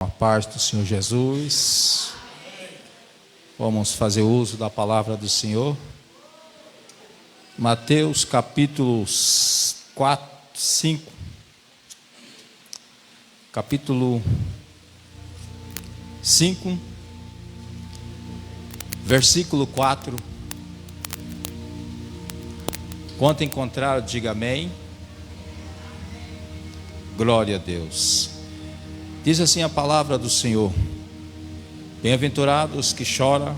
A paz do Senhor Jesus. Vamos fazer uso da palavra do Senhor. Mateus capítulo 5. Capítulo 5, versículo 4. Quanto encontrar, diga amém. Glória a Deus. Diz assim a palavra do Senhor: bem-aventurados que choram,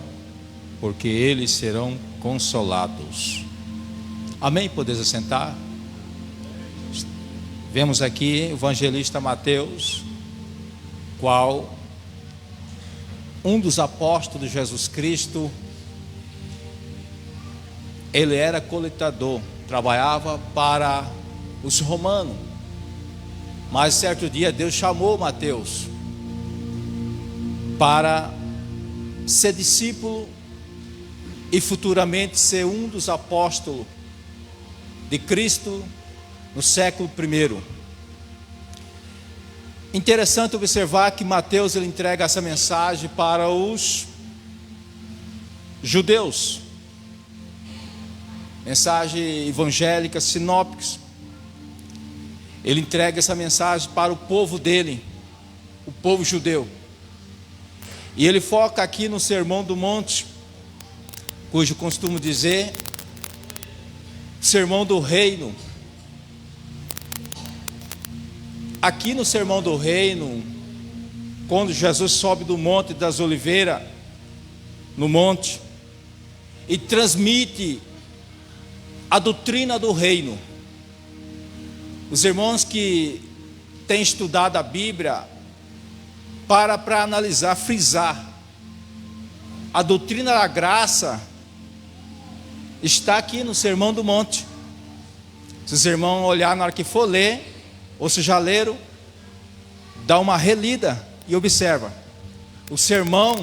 porque eles serão consolados. Amém? Podeis assentar. Vemos aqui o evangelista Mateus, qual um dos apóstolos de Jesus Cristo. Ele era coletador, trabalhava para os romanos. Mas certo dia Deus chamou Mateus para ser discípulo e futuramente ser um dos apóstolos de Cristo no século I. Interessante observar que Mateus ele entrega essa mensagem para os judeus, mensagem evangélica, sinópticos. Ele entrega essa mensagem para o povo dele, o povo judeu. E ele foca aqui no Sermão do Monte, cujo costumo dizer Sermão do Reino. Aqui no Sermão do Reino, quando Jesus sobe do Monte das Oliveiras, no monte, e transmite a doutrina do reino. Os irmãos que têm estudado a Bíblia, para analisar, frisar, a doutrina da graça está aqui no Sermão do Monte. Se os irmãos olhar na hora que for ler, ou se já leram, dá uma relida e observa. O sermão,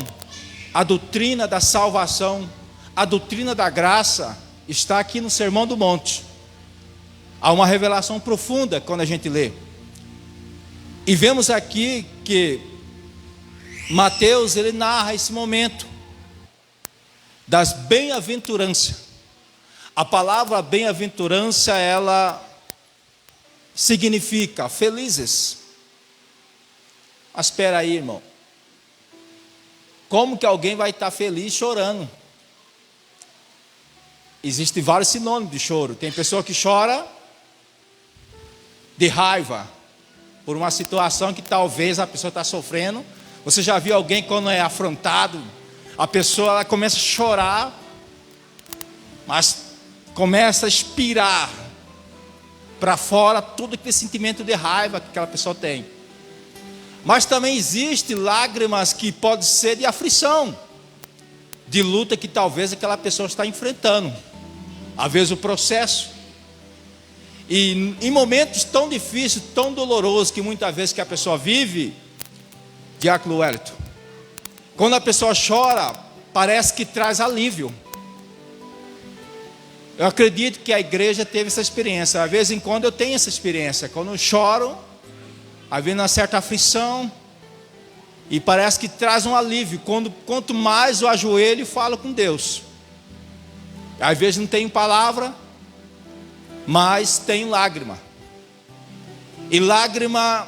a doutrina da salvação, a doutrina da graça, está aqui no Sermão do Monte. Há uma revelação profunda quando a gente lê. E vemos aqui que Mateus, ele narra esse momento das bem-aventuranças. A palavra bem-aventurança, ela significa felizes. Mas espera aí, irmão. Como que alguém vai estar feliz chorando? Existem vários sinônimos de choro. Tem pessoa que chora de raiva por uma situação que talvez a pessoa está sofrendo. Você já viu alguém quando é afrontado, a pessoa ela começa a chorar, mas começa a expirar para fora todo aquele sentimento de raiva que aquela pessoa tem. Mas também existe lágrimas que podem ser de aflição, de luta que talvez aquela pessoa está enfrentando, às vezes o processo. E em momentos tão difíceis, tão dolorosos que muitas vezes que a pessoa vive, Diácono Wellington, quando a pessoa chora, parece que traz alívio. Eu acredito que a igreja teve essa experiência. De vez em quando eu tenho essa experiência. Quando eu choro, havia uma certa aflição, e parece que traz um alívio. Quanto mais eu ajoelho e falo com Deus. Às vezes não tenho palavra, mas tem lágrima. E lágrima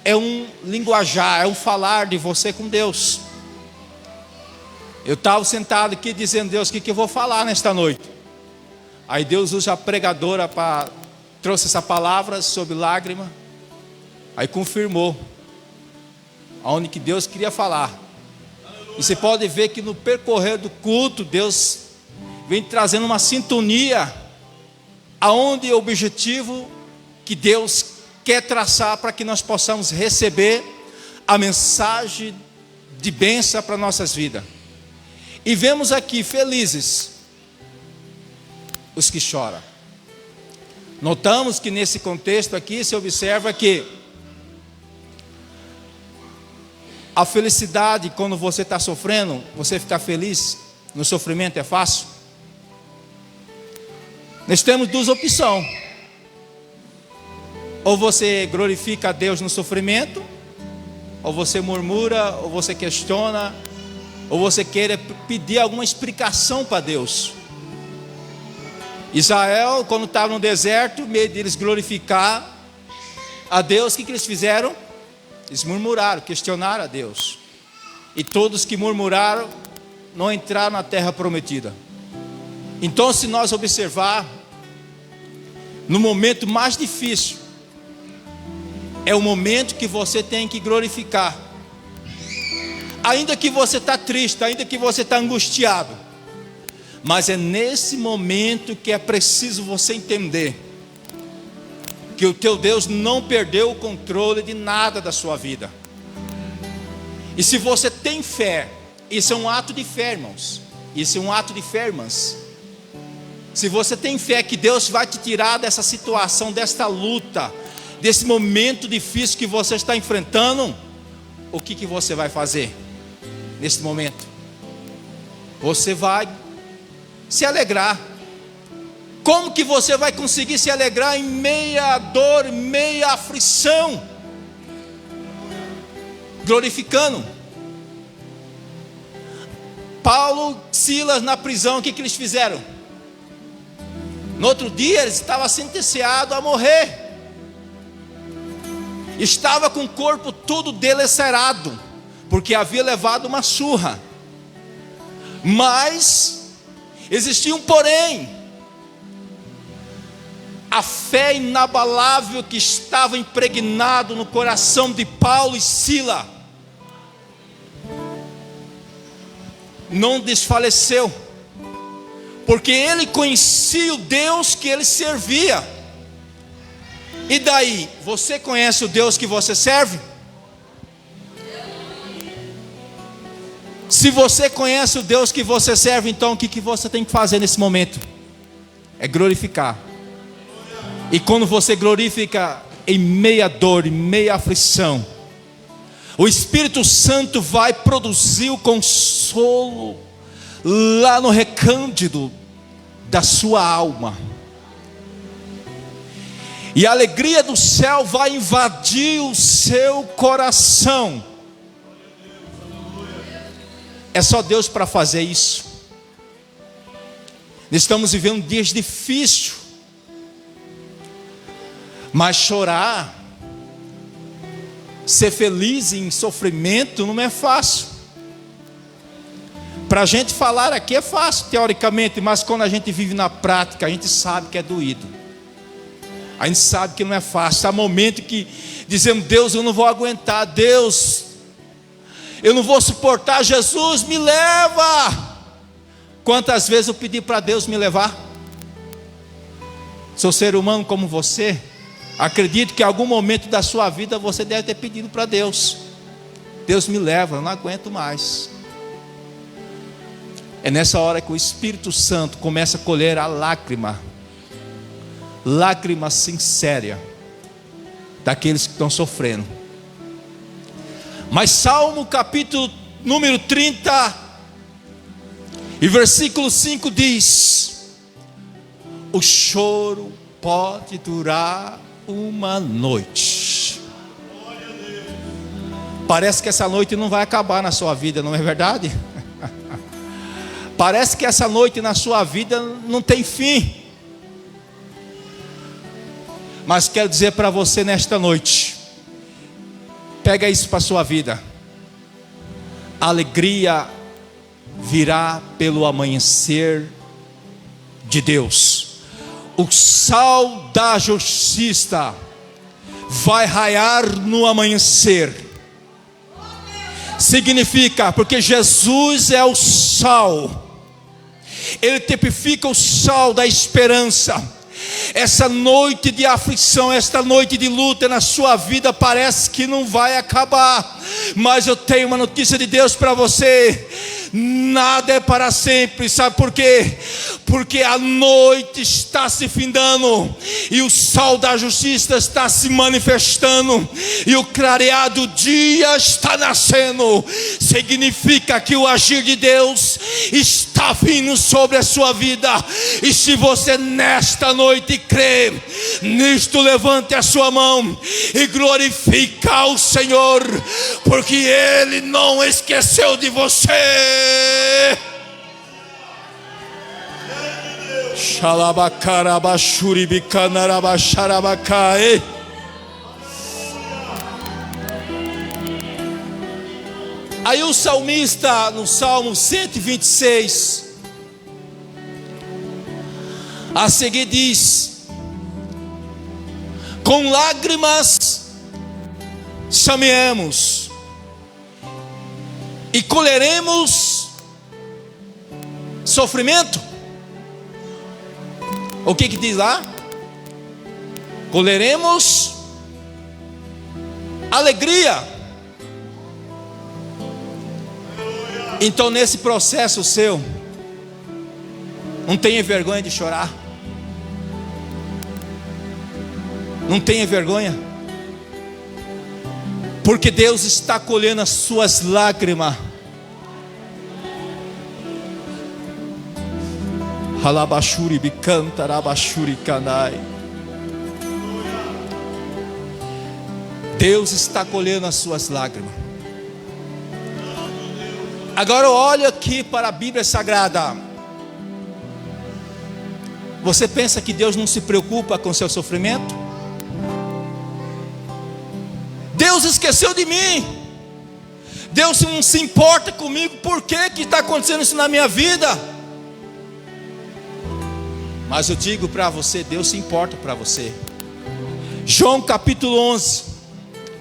é um linguajar, é um falar de você com Deus. Eu estava sentado aqui dizendo: Deus, o que eu vou falar nesta noite? Aí Deus usa a pregadora trouxe essa palavra sobre lágrima. Aí confirmou aonde que Deus queria falar. E você pode ver que no percorrer do culto, Deus vem trazendo uma sintonia, aonde o objetivo que Deus quer traçar para que nós possamos receber a mensagem de bênção para nossas vidas. E vemos aqui felizes os que choram. Notamos que nesse contexto aqui se observa que a felicidade, quando você está sofrendo, você ficar feliz no sofrimento é fácil. Nós temos duas opções: Ou você glorifica a Deus no sofrimento, ou você murmura, ou você questiona, ou você quer pedir alguma explicação para Deus. Israel, quando estava no deserto, em meio de eles glorificar a Deus, o que eles fizeram? Eles murmuraram, questionaram a Deus. E todos que murmuraram não entraram na terra prometida. Então, se nós observar, no momento mais difícil, é o momento que você tem que glorificar. Ainda que você está triste, ainda que você está angustiado, mas é nesse momento que é preciso você entender que o teu Deus não perdeu o controle de nada da sua vida. E se você tem fé, isso é um ato de fé, irmãos. Isso é um ato de fé, irmãs. Se você tem fé que Deus vai te tirar dessa situação, desta luta, desse momento difícil que você está enfrentando, o que você vai fazer nesse momento? Você vai se alegrar. Como que você vai conseguir se alegrar em meia dor, em meia aflição? Glorificando. Paulo, Silas na prisão, o que eles fizeram? No outro dia eles estavam sentenciados a morrer. Estava com o corpo todo delacerado, porque havia levado uma surra. Mas existia um porém. A fé inabalável que estava impregnado no coração de Paulo e Silas não desfaleceu, porque ele conhecia o Deus que ele servia. E daí, você conhece o Deus que você serve? Se você conhece o Deus que você serve, então o que você tem que fazer nesse momento? É glorificar. E quando você glorifica em meia dor, em meia aflição, o Espírito Santo vai produzir o consolo lá no recôndito da sua alma. E a alegria do céu vai invadir o seu coração. É só Deus para fazer isso. Estamos vivendo dias difíceis, mas chorar, ser feliz em sofrimento não é fácil. Para a gente falar aqui é fácil teoricamente, mas quando a gente vive na prática, a gente sabe que é doído. A gente sabe que não é fácil. Há momentos que dizemos: Deus, eu não vou aguentar. Deus, eu não vou suportar. Jesus, me leva. Quantas vezes eu pedi para Deus me levar? Sou ser humano como você. Acredito que em algum momento da sua vida você deve ter pedido para Deus: Deus, me leva, eu não aguento mais. É nessa hora que o Espírito Santo começa a colher a lágrima sincera daqueles que estão sofrendo. Mas Salmo capítulo número 30 e versículo 5 diz: o choro pode durar uma noite. Parece que essa noite não vai acabar na sua vida, não é verdade? Parece que essa noite na sua vida não tem fim. Mas quero dizer para você nesta noite, pega isso para a sua vida. A alegria virá pelo amanhecer de Deus. O sol da justiça vai raiar no amanhecer. Significa, porque Jesus é o sol, Ele tipifica o sol da esperança. Essa noite de aflição, esta noite de luta na sua vida parece que não vai acabar, mas eu tenho uma notícia de Deus para você: nada é para sempre. Sabe por quê? Porque a noite está se findando e o sol da justiça está se manifestando e o clareado dia está nascendo. Significa que o agir de Deus está está vindo sobre a sua vida. E se você nesta noite crê nisto, levante a sua mão e glorifique ao Senhor, porque Ele não esqueceu de você. Aí o salmista, no Salmo 126, a seguir diz: com lágrimas chameemos e colheremos sofrimento. O que diz lá? Colheremos alegria. Então, nesse processo seu, não tenha vergonha de chorar. Não tenha vergonha, porque Deus está colhendo as suas lágrimas. Halabashuri bicanta rabashuri kanai. Deus está colhendo as suas lágrimas. Agora olha aqui para a Bíblia Sagrada. Você pensa que Deus não se preocupa com seu sofrimento? Deus esqueceu de mim. Deus não se importa comigo. Por que está acontecendo isso na minha vida? Mas eu digo para você, Deus se importa para você. João capítulo 11,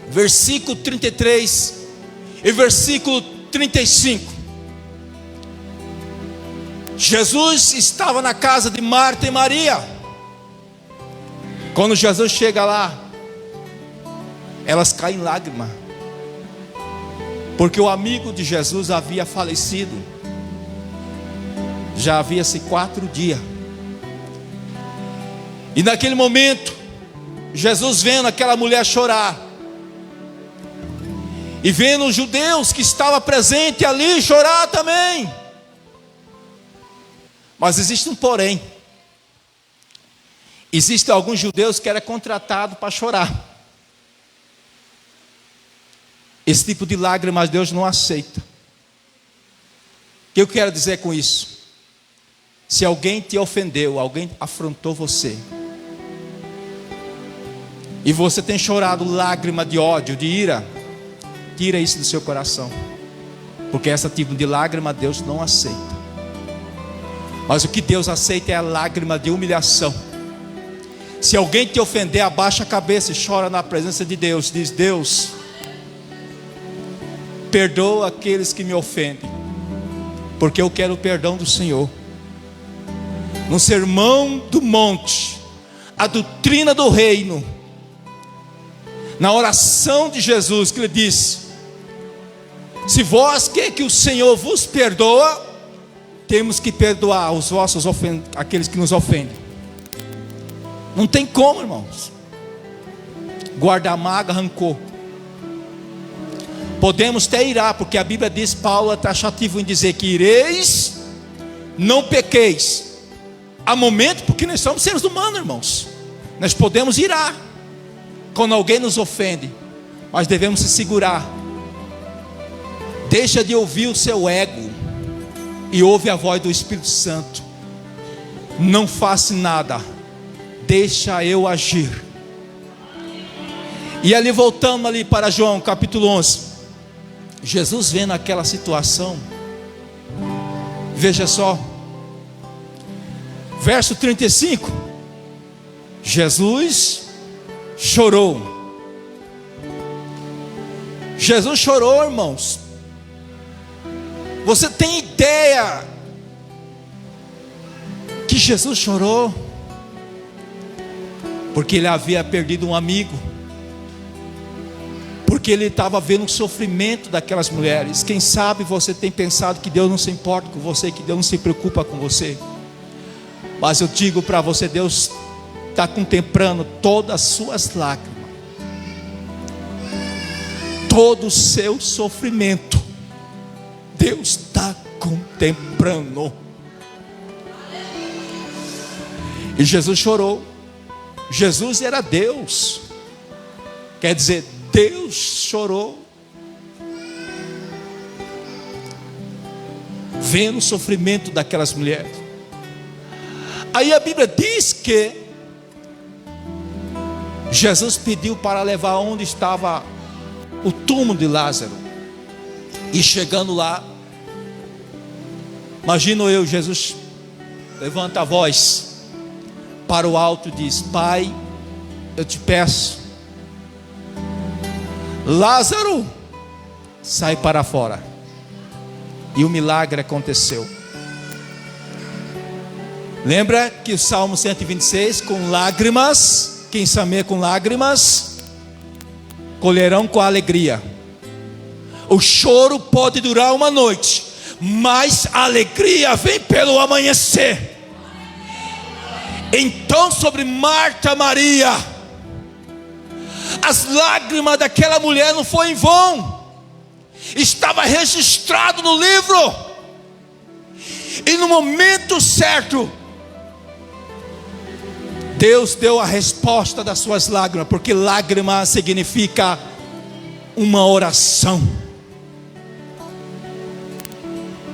versículo 33 e versículo 35. Jesus estava na casa de Marta e Maria. Quando Jesus chega lá, elas caem em lágrimas, porque o amigo de Jesus havia falecido. Já havia-se 4 dias. E naquele momento, Jesus vendo aquela mulher chorar, e vendo os judeus que estavam presentes ali chorar também. Mas existe um porém. Existem alguns judeus que eram contratados para chorar. Esse tipo de lágrimas Deus não aceita. O que eu quero dizer com isso? Se alguém te ofendeu, alguém afrontou você, e você tem chorado lágrima de ódio, de ira, tira isso do seu coração, porque esse tipo de lágrima Deus não aceita. Mas o que Deus aceita é a lágrima de humilhação. Se alguém te ofender, abaixa a cabeça e chora na presença de Deus. Diz: Deus, perdoa aqueles que me ofendem, porque eu quero o perdão do Senhor. No sermão do monte, a doutrina do reino, na oração de Jesus, que ele disse: se vós quer que o Senhor vos perdoa, temos que perdoar os vossos aqueles que nos ofendem. Não tem como, irmãos, guardar mágoa, rancor. Podemos até irar, porque a Bíblia diz, Paulo é taxativo em dizer que ireis, não pequeis. Há momento, porque nós somos seres humanos, irmãos, nós podemos irar quando alguém nos ofende, mas devemos se segurar. Deixa de ouvir o seu ego e ouve a voz do Espírito Santo. Não faça nada, deixa eu agir. E ali, voltando ali para João capítulo 11, Jesus vendo aquela situação, veja só, verso 35, Jesus chorou. Jesus chorou, irmãos. Você tem ideia que Jesus chorou? Porque ele havia perdido um amigo, porque ele estava vendo o sofrimento daquelas mulheres. Quem sabe você tem pensado que Deus não se importa com você, que Deus não se preocupa com você. Mas eu digo para você, Deus está contemplando todas as suas lágrimas, todo o seu sofrimento. Deus está contemplando. E Jesus chorou. Jesus era Deus. Quer dizer, Deus chorou, vendo o sofrimento daquelas mulheres. Aí a Bíblia diz que Jesus pediu para levar onde estava o túmulo de Lázaro. E chegando lá, imagino eu, Jesus levanta a voz para o alto e diz: Pai, eu te peço, Lázaro, sai para fora. E o milagre aconteceu. Lembra que o Salmo 126, com lágrimas, quem semeia com lágrimas, colherão com alegria. O choro pode durar uma noite, mas a alegria vem pelo amanhecer. Então, sobre Marta e Maria, as lágrimas daquela mulher não foi em vão. Estava registrado no livro. E no momento certo, Deus deu a resposta das suas lágrimas, porque lágrima significa uma oração.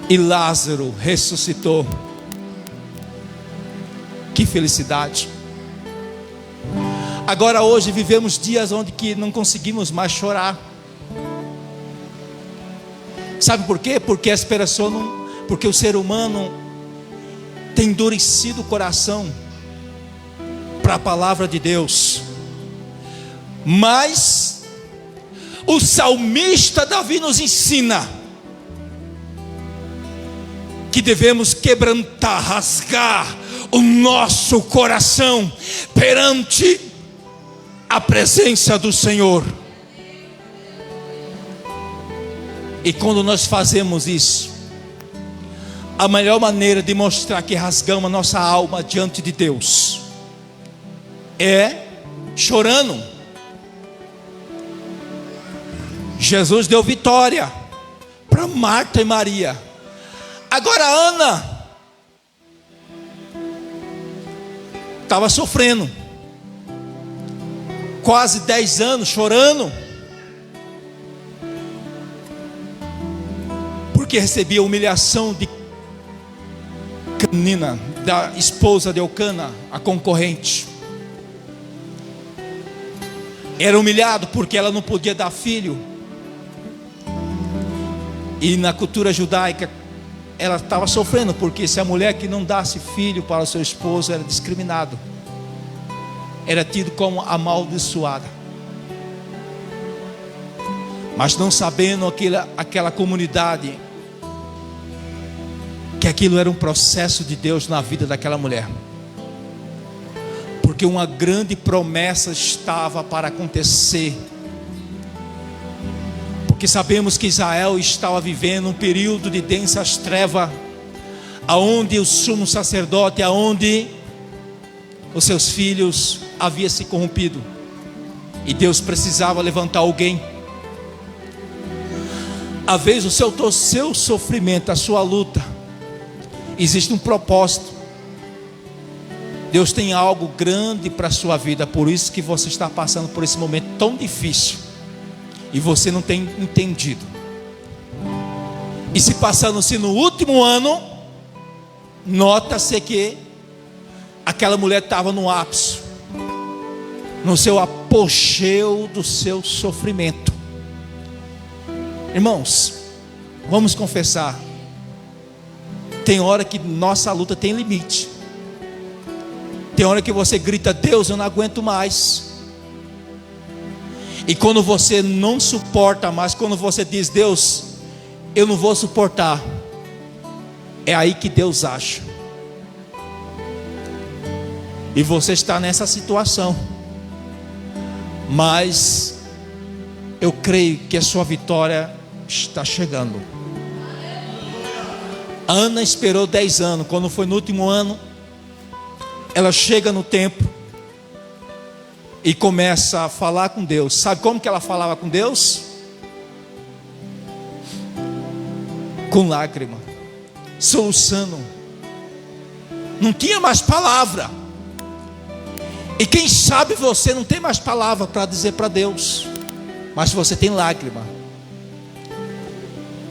E Lázaro ressuscitou. Que felicidade! Agora hoje vivemos dias onde que não conseguimos mais chorar. Sabe por quê? Porque as pessoas não, porque o ser humano tem endurecido o coração para a palavra de Deus. Mas o salmista Davi nos ensina que devemos quebrantar, rasgar o nosso coração perante a presença do Senhor. E quando nós fazemos isso, a melhor maneira de mostrar que rasgamos a nossa alma diante de Deus é chorando. Jesus deu vitória para Marta e Maria. Agora Ana estava sofrendo quase 10 anos chorando, porque recebia humilhação de Canina, da esposa de Elcana, a concorrente. Era humilhado porque ela não podia dar filho. E na cultura judaica ela estava sofrendo, porque se a mulher que não dasse filho para o seu esposo era discriminado, era tido como amaldiçoada. Mas não sabendo aquela comunidade que aquilo era um processo de Deus na vida daquela mulher, porque uma grande promessa estava para acontecer. Porque sabemos que Israel estava vivendo um período de densas trevas, aonde o sumo sacerdote, aonde os seus filhos haviam se corrompido, e Deus precisava levantar alguém. Às vezes o seu sofrimento, a sua luta, existe um propósito. Deus tem algo grande para a sua vida. Por isso que você está passando por esse momento tão difícil e você não tem entendido. E se passando-se no último ano, nota-se que aquela mulher estava no ápice, no seu apogeu do seu sofrimento. Irmãos, vamos confessar, tem hora que nossa luta tem limite. Tem hora que você grita: Deus, eu não aguento mais. E quando você não suporta mais, quando você diz: Deus, eu não vou suportar, é aí que Deus acha. E você está nessa situação, mas eu creio que a sua vitória está chegando. Ana esperou 10 anos. Quando foi no último ano, ela chega no templo e começa a falar com Deus. Sabe como que ela falava com Deus? Com lágrima, soluçando. Não tinha mais palavra. E quem sabe você não tem mais palavra para dizer para Deus, mas você tem lágrima.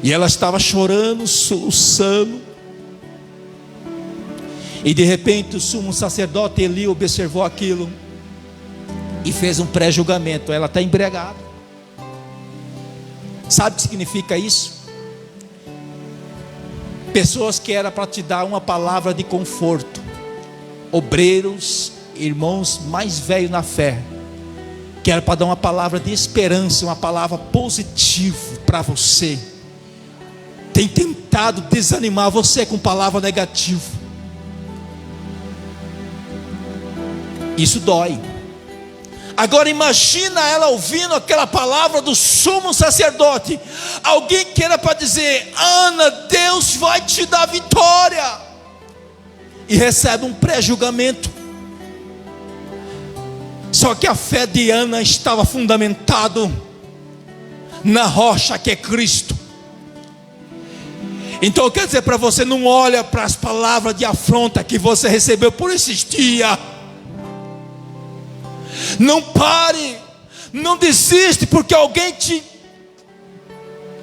E ela estava chorando, soluçando. E de repente o sumo sacerdote Eli observou aquilo e fez um pré-julgamento. Ela está embriagada. Sabe o que significa isso? Pessoas que era para te dar uma palavra de conforto, obreiros, irmãos mais velhos na fé, que era para dar uma palavra de esperança, uma palavra positiva para você, tem tentado desanimar você com palavra negativa. Isso dói. Agora imagina ela ouvindo aquela palavra do sumo sacerdote, alguém que era para dizer: Ana, Deus vai te dar vitória, e recebe um pré-julgamento. Só que a fé de Ana estava fundamentado na rocha que é Cristo. Então eu quero dizer para você: não olha para as palavras de afronta que você recebeu por esses dias. Não pare, não desiste porque alguém te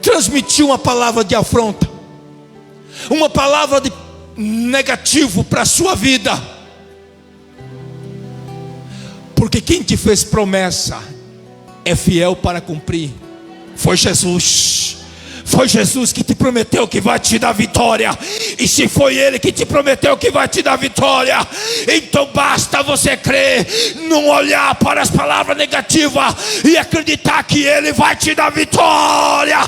transmitiu uma palavra de afronta, uma palavra de negativo para a sua vida. Porque quem te fez promessa é fiel para cumprir. Foi Jesus. Foi Jesus que te prometeu que vai te dar vitória. E se foi Ele que te prometeu que vai te dar vitória, então basta você crer, não olhar para as palavras negativas e acreditar que Ele vai te dar vitória.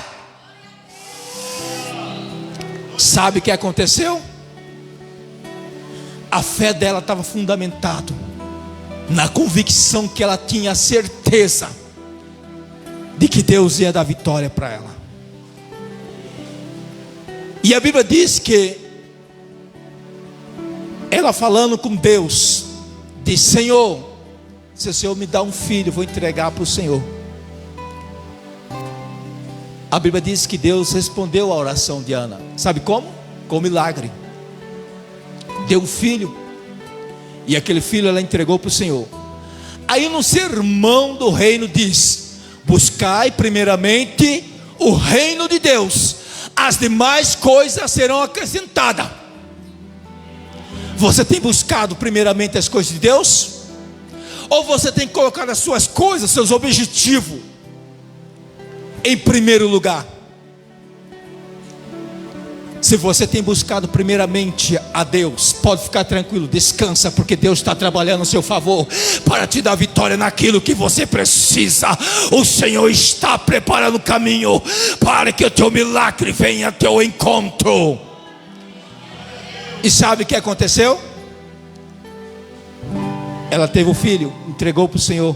Sabe o que aconteceu? A fé dela estava fundamentada na convicção que ela tinha certeza de que Deus ia dar vitória para ela. E a Bíblia diz que ela falando com Deus, disse: Senhor, se o Senhor me dá um filho, vou entregar para o Senhor. A Bíblia diz que Deus respondeu a oração de Ana. Sabe como? Com um milagre. Deu um filho, e aquele filho ela entregou para o Senhor. Aí no sermão do reino diz: buscai primeiramente o reino de Deus, as demais coisas serão acrescentadas. Você tem buscado primeiramente as coisas de Deus? Ou você tem colocado as suas coisas, seus objetivos em primeiro lugar? Se você tem buscado primeiramente a Deus, pode ficar tranquilo, descansa, porque Deus está trabalhando a seu favor para te dar vitória naquilo que você precisa. O Senhor está preparando o caminho para que o teu milagre venha ao teu encontro. E sabe o que aconteceu? Ela teve um filho, entregou para o Senhor,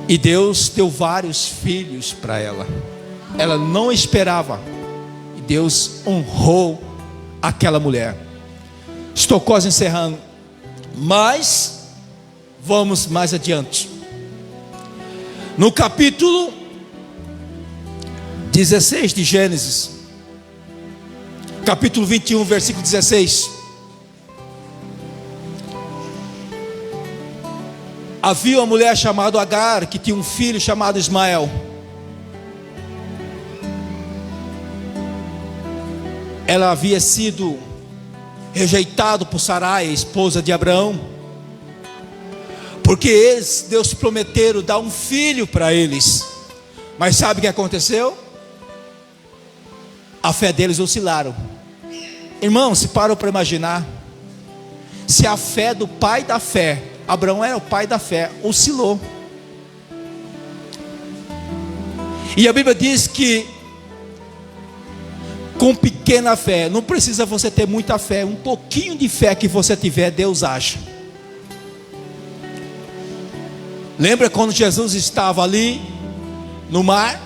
e Deus deu vários filhos para ela. Ela não esperava. Deus honrou aquela mulher. Estou quase encerrando, mas vamos mais adiante. No capítulo 16 de Gênesis, capítulo 21, versículo 16. Havia uma mulher chamada Agar, que tinha um filho chamado Ismael. Ela havia sido rejeitada por Sarai, esposa de Abraão, porque eles, Deus prometeram dar um filho para eles. Mas sabe o que aconteceu? A fé deles oscilaram. Irmão, se parou para imaginar, se a fé do pai da fé, Abraão era o pai da fé, oscilou. E a Bíblia diz que com pequena fé, não precisa você ter muita fé, um pouquinho de fé que você tiver, Deus age. Lembra quando Jesus estava ali no mar,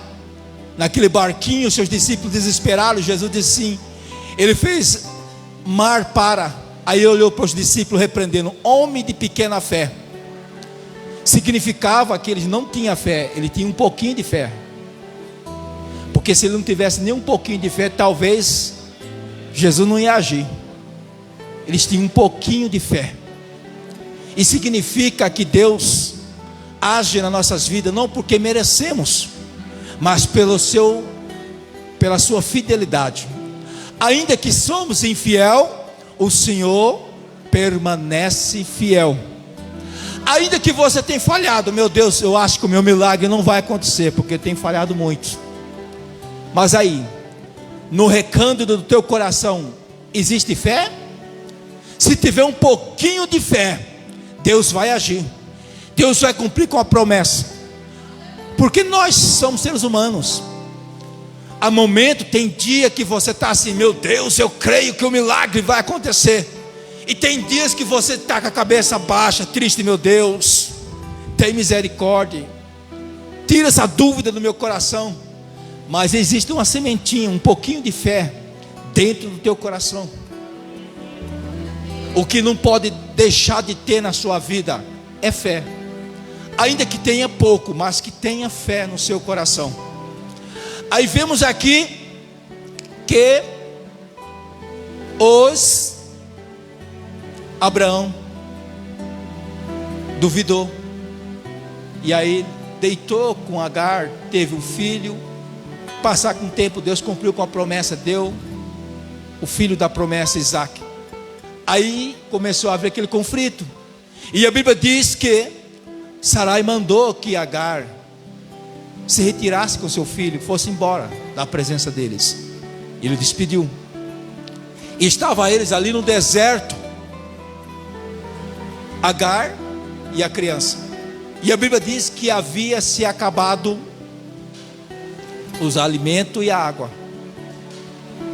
naquele barquinho, seus discípulos desesperaram, Jesus disse assim, ele fez: mar, para. Aí ele olhou para os discípulos repreendendo: homem de pequena fé. Significava que eles não tinham fé, ele tinha um pouquinho de fé. Porque se ele não tivesse nem um pouquinho de fé, talvez Jesus não ia agir. Eles tinham um pouquinho de fé. E significa que Deus age nas nossas vidas não porque merecemos, mas pela sua fidelidade. Ainda que somos infiel, o Senhor permanece fiel. Ainda que você tenha falhado, meu Deus, eu acho que o meu milagre não vai acontecer, porque tem falhado muito. Mas aí, no recanto do teu coração, existe fé? Se tiver um pouquinho de fé, Deus vai agir. Deus vai cumprir com a promessa. Porque nós somos seres humanos. Há momento, tem dia que você está assim, meu Deus, eu creio que o milagre vai acontecer. E tem dias que você está com a cabeça baixa, triste, meu Deus, tem misericórdia, tira essa dúvida do meu coração. Mas existe uma sementinha, um pouquinho de fé dentro do teu coração. O que não pode deixar de ter na sua vida é fé. Ainda que tenha pouco, mas que tenha fé no seu coração. Aí vemos aqui que Abraão duvidou, e aí deitou com Agar, teve um filho. Passar com o tempo, Deus cumpriu com a promessa, deu o filho da promessa, Isaac. Aí começou a haver aquele conflito, e a Bíblia diz que Sarai mandou que Agar se retirasse com seu filho, fosse embora da presença deles. Ele despediu, e estava eles ali no deserto, Agar e a criança. E a Bíblia diz que havia se acabado os alimentos e a água.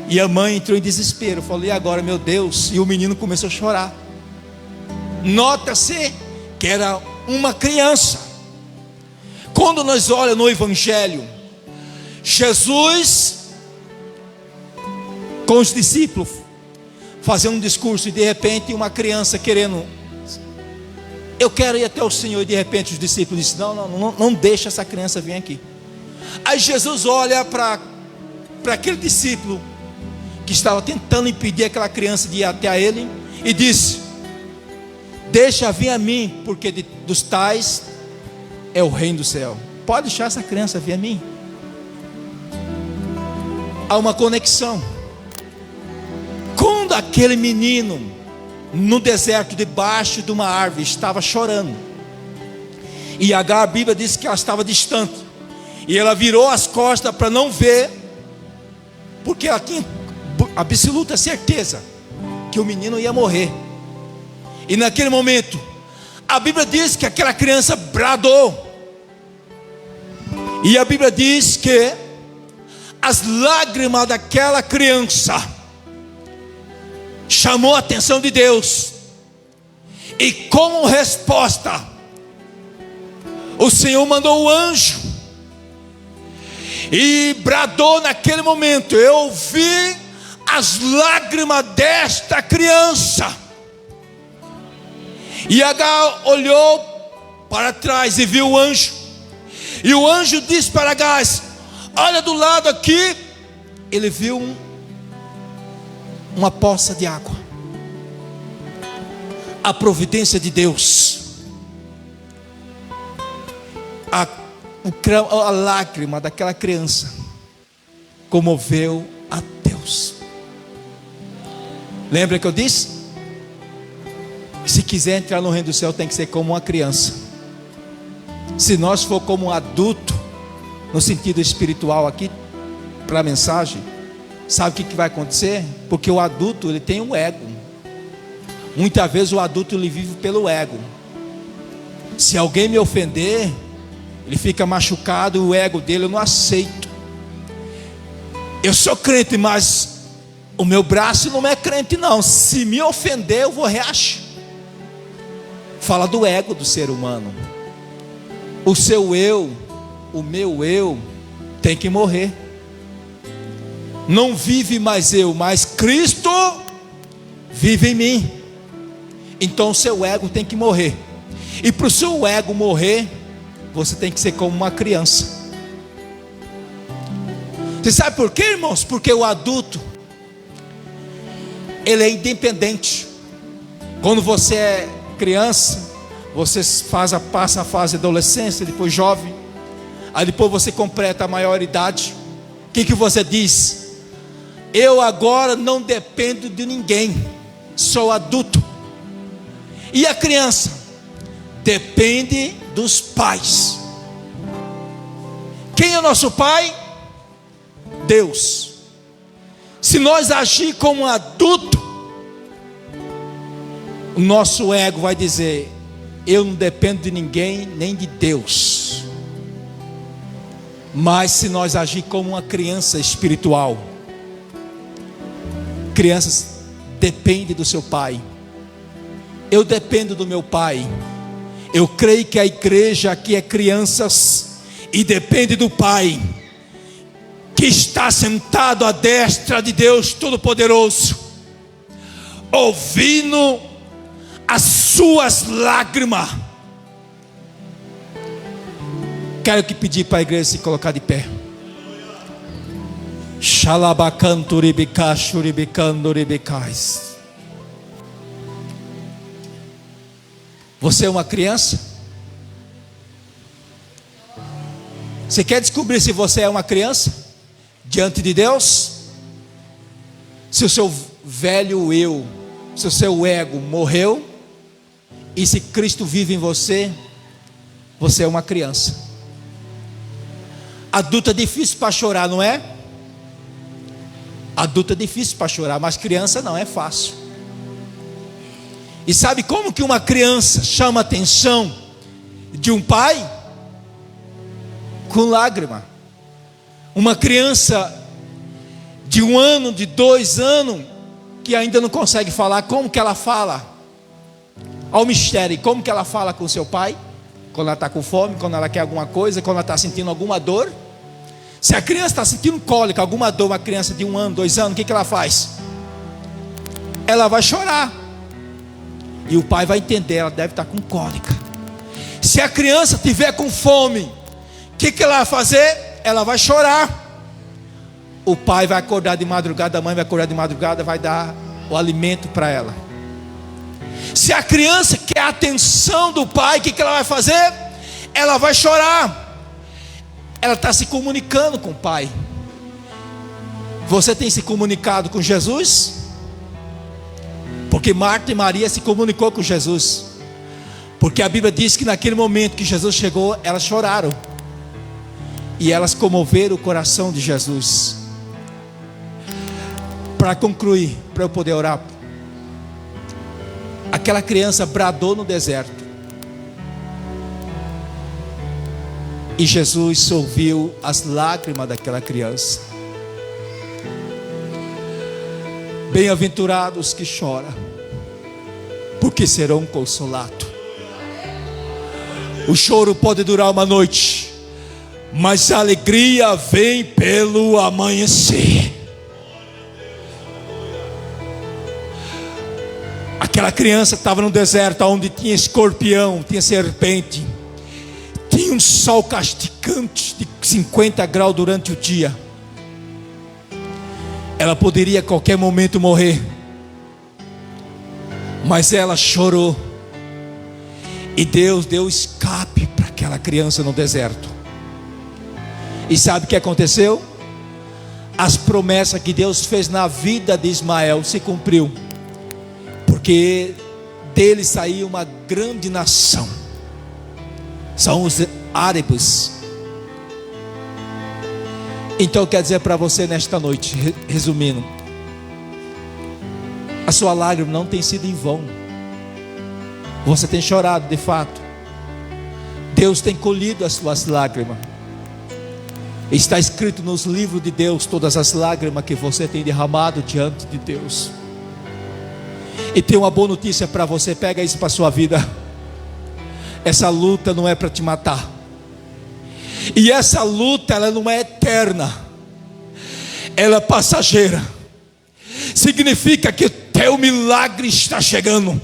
E a mãe entrou em desespero, falou: e agora, meu Deus? E o menino começou a chorar. Nota-se que era uma criança. Quando nós olhamos no Evangelho, Jesus com os discípulos fazendo um discurso, e de repente uma criança querendo: eu quero ir até o Senhor. E de repente os discípulos dizem: não deixa essa criança vir aqui. Aí Jesus olha para aquele discípulo que estava tentando impedir aquela criança de ir até ele, e disse: deixa vir a mim, porque dos tais é o reino do céu. Pode deixar essa criança vir a mim. Há uma conexão. Quando aquele menino no deserto, debaixo de uma árvore, estava chorando, e Agar, a Bíblia diz que ela estava distante, e ela virou as costas para não ver, porque ela tinha absoluta certeza que o menino ia morrer. E naquele momento, a Bíblia diz que aquela criança bradou, e a Bíblia diz que as lágrimas daquela criança chamou a atenção de Deus, e como resposta, o Senhor mandou o anjo, e bradou naquele momento: eu vi as lágrimas desta criança. E Agar olhou para trás e viu o anjo, e o anjo disse para Agar: olha do lado aqui. Ele viu uma poça de água. A providência de Deus, a lágrima daquela criança comoveu a Deus. Lembra que eu disse? Se quiser entrar no reino do céu, tem que ser como uma criança. Se nós for como um adulto, no sentido espiritual aqui, para a mensagem, sabe o que vai acontecer? Porque o adulto, ele tem um ego. Muitas vezes o adulto, ele vive pelo ego. Se alguém me ofender, ele fica machucado, e o ego dele: eu não aceito. Eu sou crente, mas o meu braço não é crente não. Se me ofender, eu vou reagir. Fala do ego do ser humano. O seu eu, o meu eu, tem que morrer. Não vive mais eu, mas Cristo vive em mim. Então o seu ego tem que morrer. E para o seu ego morrer, você tem que ser como uma criança. Você sabe por quê, irmãos? Porque o adulto, ele é independente. Quando você é criança, você passa a fase de adolescência, depois jovem, aí depois você completa a maioridade. O que você diz? Eu agora não dependo de ninguém, sou adulto. E a criança? Depende dos pais. Quem é o nosso pai? Deus. Se nós agir como adulto, o nosso ego vai dizer: eu não dependo de ninguém, nem de Deus. Mas se nós agir como uma criança espiritual, crianças dependem do seu pai. Eu dependo do meu pai. Eu creio que a igreja aqui é crianças e depende do pai, que está sentado à destra de Deus Todo-Poderoso, ouvindo as suas lágrimas. Quero que pedir para a igreja se colocar de pé. Você é uma criança? Você quer descobrir se você é uma criança diante de Deus? Se o seu velho eu, se o seu ego morreu, e se Cristo vive em você, você é uma criança. Adulto é difícil para chorar, não é? Adulto é difícil para chorar, mas criança não é fácil. E sabe como que uma criança chama a atenção de um pai? Com lágrima. Uma criança de 1 ano, de 2 anos, que ainda não consegue falar, como que ela fala? Ao mistério, como que ela fala com seu pai? Quando ela está com fome, quando ela quer alguma coisa, quando ela está sentindo alguma dor. Se a criança está sentindo cólica, alguma dor, uma criança de 1 ano, 2 anos, o que ela faz? Ela vai chorar. E o pai vai entender, ela deve estar com cólica. Se a criança tiver com fome, o que ela vai fazer? Ela vai chorar. O pai vai acordar de madrugada, a mãe vai acordar de madrugada, vai dar o alimento para ela. Se a criança quer a atenção do pai, o que ela vai fazer? Ela vai chorar. Ela está se comunicando com o pai. Você tem se comunicado com Jesus? Porque Marta e Maria se comunicou com Jesus. Porque a Bíblia diz que naquele momento que Jesus chegou, elas choraram. E elas comoveram o coração de Jesus. Para concluir, para eu poder orar, aquela criança bradou no deserto. E Jesus ouviu as lágrimas daquela criança. Bem-aventurados que choram, porque serão consolados. O choro pode durar uma noite, mas a alegria vem pelo amanhecer. Aquela criança estava no deserto, onde tinha escorpião, tinha serpente, tinha um sol castigante de 50 graus durante o dia. Ela poderia a qualquer momento morrer, mas ela chorou, e Deus deu escape para aquela criança no deserto. E sabe o que aconteceu? As promessas que Deus fez na vida de Ismael se cumpriu, porque dele saiu uma grande nação. São os árabes. Então eu quero dizer para você nesta noite, resumindo, a sua lágrima não tem sido em vão. Você tem chorado de fato. Deus tem colhido as suas lágrimas. Está escrito nos livros de Deus todas as lágrimas que você tem derramado diante de Deus. E tem uma boa notícia para você, pega isso para a sua vida. Essa luta não é para te matar. E essa luta, ela não é eterna, ela é passageira. Significa que o teu milagre está chegando,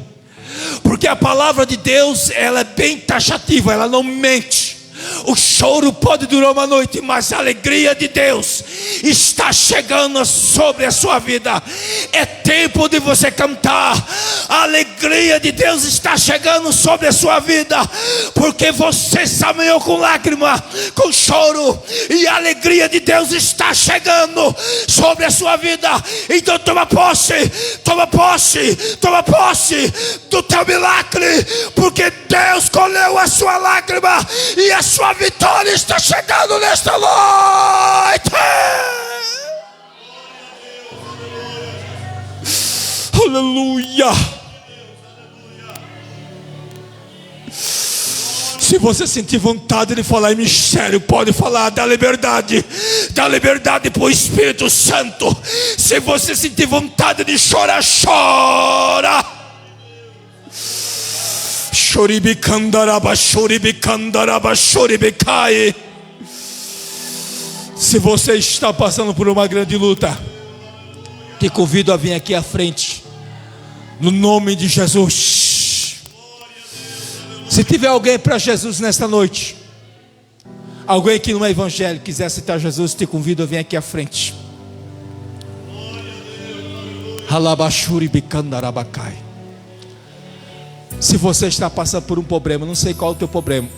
porque a palavra de Deus, ela é bem taxativa, ela não mente. O choro pode durar uma noite, mas a alegria de Deus está chegando sobre a sua vida. É tempo de você cantar. A alegria de Deus está chegando sobre a sua vida, porque você caminhou com lágrima, com choro, e a alegria de Deus está chegando sobre a sua vida. Então toma posse do teu milagre, porque Deus colheu a sua lágrima e a sua vitória está chegando nesta noite. Aleluia. Se você sentir vontade de falar em mistério, pode falar. Dá liberdade para o Espírito Santo. Se você sentir vontade de chorar, chora. Choribicandaraba, choribicandaraba, choribicai. Se você está passando por uma grande luta, te convido a vir aqui à frente, no nome de Jesus. Se tiver alguém para Jesus nesta noite, alguém que não é evangélico quiser aceitar Jesus, te convido a vir aqui à frente. Halabashuribicandarabakai. Se você está passando por um problema, não sei qual é o teu problema,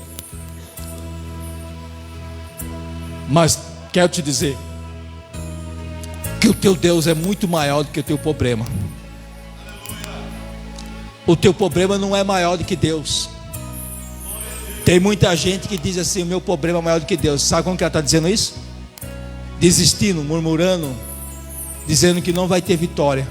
mas quero te dizer que o teu Deus é muito maior do que o teu problema. O teu problema não é maior do que Deus. Tem muita gente que diz assim: o meu problema é maior do que Deus. Sabe como que ela está dizendo isso? Desistindo, murmurando, dizendo que não vai ter vitória.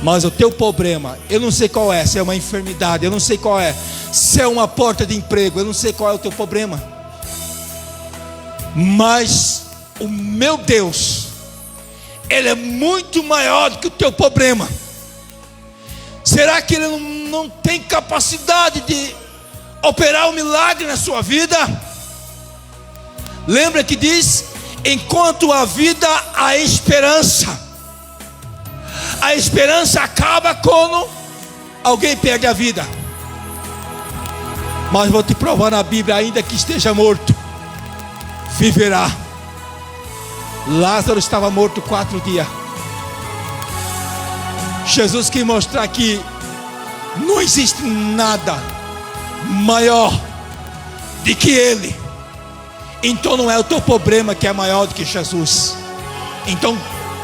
Mas o teu problema, eu não sei qual é. Se é uma enfermidade, eu não sei qual é. Se é uma porta de emprego, eu não sei qual é o teu problema. Mas o meu Deus, Ele é muito maior do que o teu problema. Será que Ele não tem capacidade de operar um milagre na sua vida? Lembra que diz: enquanto há vida, há esperança. A esperança acaba quando alguém perde a vida. Mas vou te provar na Bíblia: ainda que esteja morto, viverá. Lázaro estava morto 4 dias. Jesus quis mostrar que não existe nada maior do que Ele. Então não é o teu problema que é maior do que Jesus. Então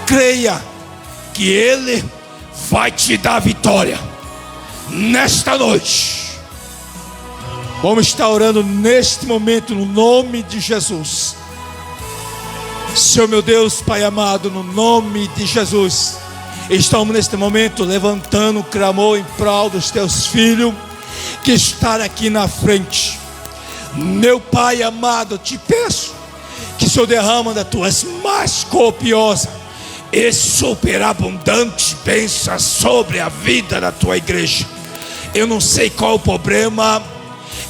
creia que Ele vai te dar vitória nesta noite. Vamos estar orando neste momento no nome de Jesus. Senhor meu Deus, Pai amado, no nome de Jesus, estamos neste momento levantando um clamor em prol dos teus filhos que estão aqui na frente. Meu Pai amado, te peço que o Senhor derrama das tuas mais copiosas e superabundante bênção sobre a vida da tua igreja. Eu não sei qual o problema,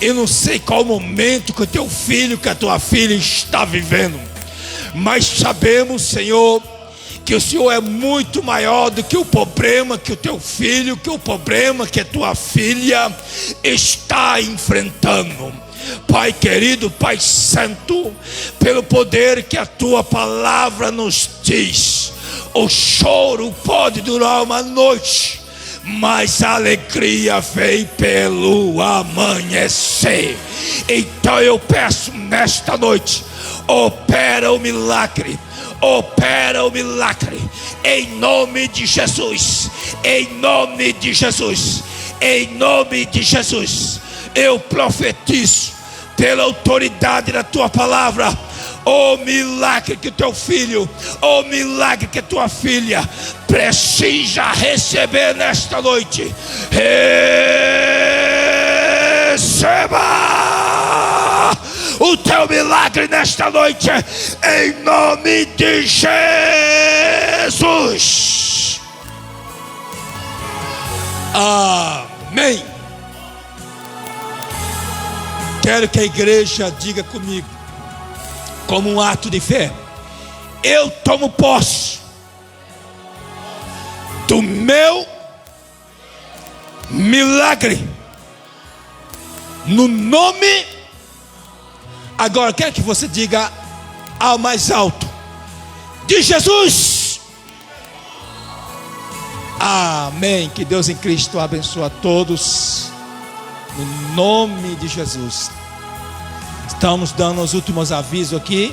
eu não sei qual o momento que o teu filho, que a tua filha está vivendo, mas sabemos, Senhor, que o Senhor é muito maior do que o problema que o teu filho, que o problema que a tua filha está enfrentando. Pai querido, Pai santo, pelo poder que a tua palavra nos diz, o choro pode durar uma noite, mas a alegria vem pelo amanhecer. Então eu peço nesta noite: opera o milagre, opera o milagre, em nome de Jesus, em nome de Jesus, em nome de Jesus. Eu profetizo pela autoridade da tua palavra, o milagre que o teu filho, o milagre que a tua filha precisa receber nesta noite. Receba o teu milagre nesta noite, em nome de Jesus. Amém. Quero que a igreja diga comigo, como um ato de fé: eu tomo posse do meu milagre, no nome Agora quero que você diga ao mais alto: de Jesus. Amém. Que Deus em Cristo abençoe a todos, no nome de Jesus. Estamos dando os últimos avisos aqui.